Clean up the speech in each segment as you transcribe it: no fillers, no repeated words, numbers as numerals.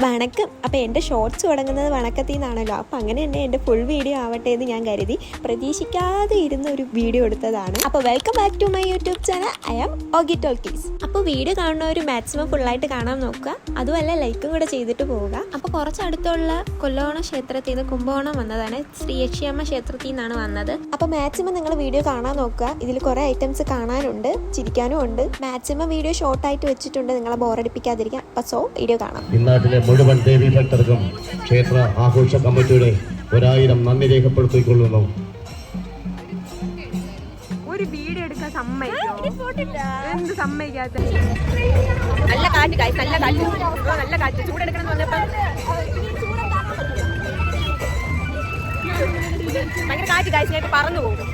വണക്കം. അപ്പോൾ എൻ്റെ ഷോർട്സ് തുടങ്ങുന്നത് വണക്കത്തിൽ നിന്നാണല്ലോ, അപ്പോൾ അങ്ങനെ തന്നെ എൻ്റെ ഫുൾ വീഡിയോ ആവട്ടെ എന്ന് ഞാൻ കരുതി പ്രതീക്ഷിക്കാതെ ഇരുന്ന ഒരു വീഡിയോ എടുത്തതാണ്. അപ്പോൾ welcome back to my YouTube channel. I am Oggy talkies. അപ്പോൾ വീഡിയോ കാണുന്നവർ മാക്സിമം ഫുള്ളായിട്ട് കാണാൻ നോക്കുക, അതുമല്ല ലൈക്കും കൂടെ ചെയ്തിട്ട് പോവുക. അപ്പോൾ കുറച്ചടുത്തുള്ള കൊല്ലോണം ക്ഷേത്രത്തിൽ നിന്ന് കുംഭകോണം വന്നതാണ്, ശ്രീ യക്ഷിയമ്മ ക്ഷേത്രത്തിൽ നിന്നാണ് വന്നത്. അപ്പോൾ മാക്സിമം നിങ്ങൾ വീഡിയോ കാണാൻ നോക്കുക. ഇതിൽ കുറേ ഐറ്റംസ് കാണാനുണ്ട്, ചിരിക്കാനും ഉണ്ട്. മാക്സിമം വീഡിയോ ഷോർട്ടായിട്ട് വെച്ചിട്ടുണ്ട്, നിങ്ങളെ ബോറടിപ്പിക്കാതിരിക്കാം. അപ്പോൾ സോ വീഡിയോ കാണാം. ഇന്നാട്ടിലെ മുഴുവൻ ദേവീ ഭക്തർക്കും ക്ഷേത്ര ആഘോഷ കമ്മിറ്റിയുടെ 1000 നന്ദി രേഖപ്പെടുത്തിക്കൊള്ളുന്നു. ഒരു വീഡിയോ എടുക്കാൻ എന്ത് സമ്മതിക്കാത്ത നല്ല കാറ്റ് കായ്, നല്ല കാറ്റ്, നല്ല കാറ്റ്. ചൂടെടുക്കണം എന്ന് പറഞ്ഞപ്പോ ഭയങ്കര കാറ്റ് കായ്ച്ചിനായിട്ട് പറന്നു പോകും.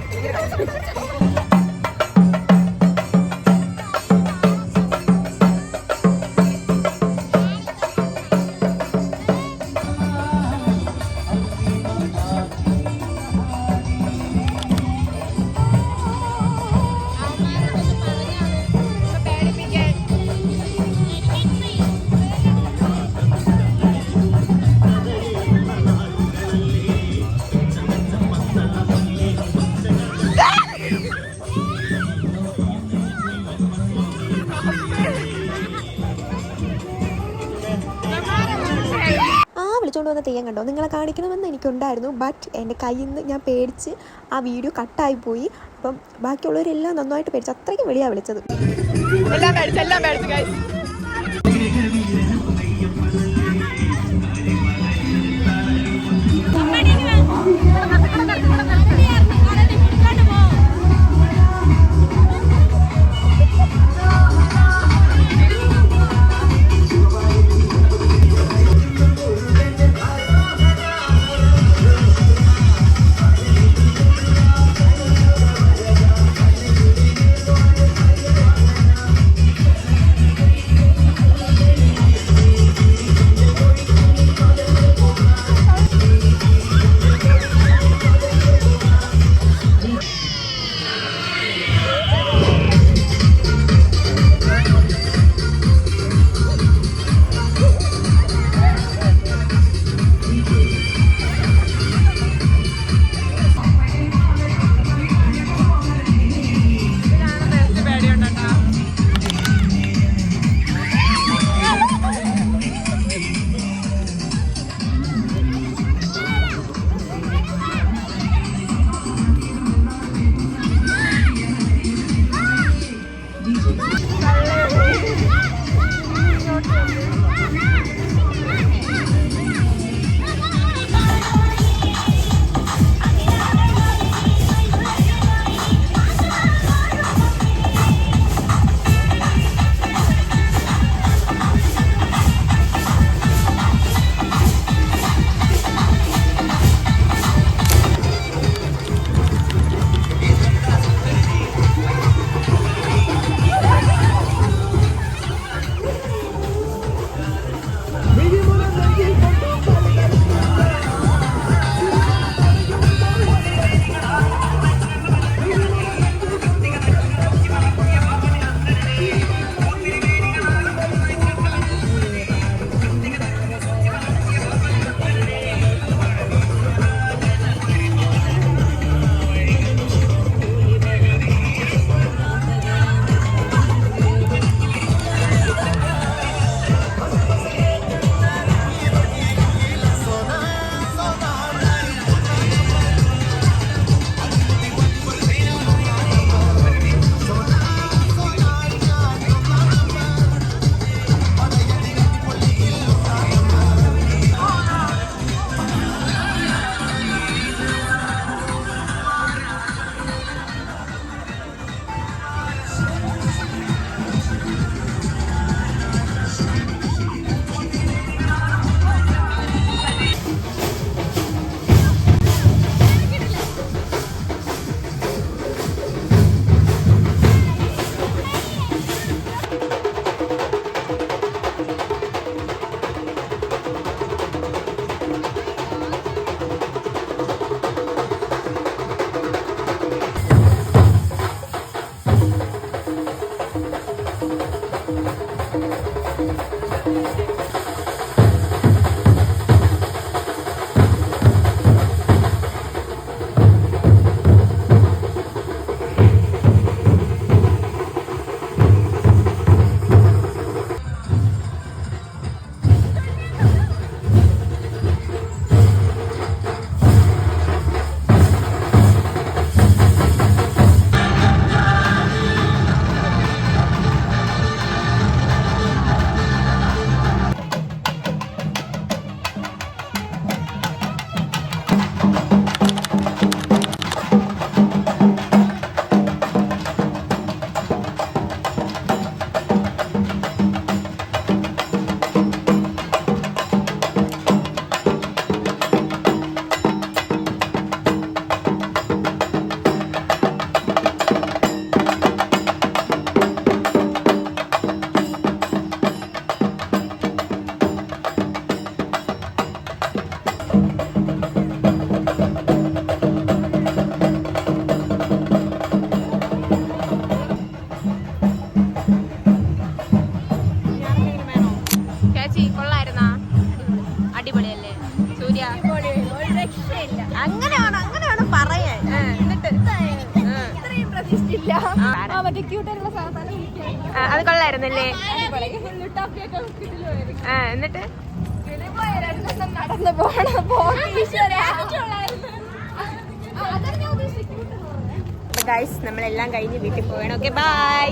വിളിച്ചുകൊണ്ട് വന്ന തെയ്യം കണ്ടോ, നിങ്ങളെ കാണിക്കണമെന്ന് എനിക്കുണ്ടായിരുന്നു. ബട്ട് എൻ്റെ കയ്യിൽ നിന്ന് ഞാൻ പേടിച്ച് ആ വീഡിയോ കട്ടായിപ്പോയി. അപ്പം ബാക്കിയുള്ളവരെല്ലാം നന്നായിട്ട് പേടിച്ചു, അത്രയ്ക്കും വെളിയാണ് വിളിച്ചത്. ചേച്ചി കൊള്ളായിരുന്നാ? അടിപൊളിയല്ലേ സൂര്യ? അങ്ങനെയാണ് പറയാൻ. എന്നിട്ട് അത് കൊള്ളായിരുന്നല്ലേ? എന്നിട്ട് നടന്നു ഗൈസ് നമ്മളെല്ലാം കഴിഞ്ഞ് വീട്ടിൽ പോകണം. Okay bye.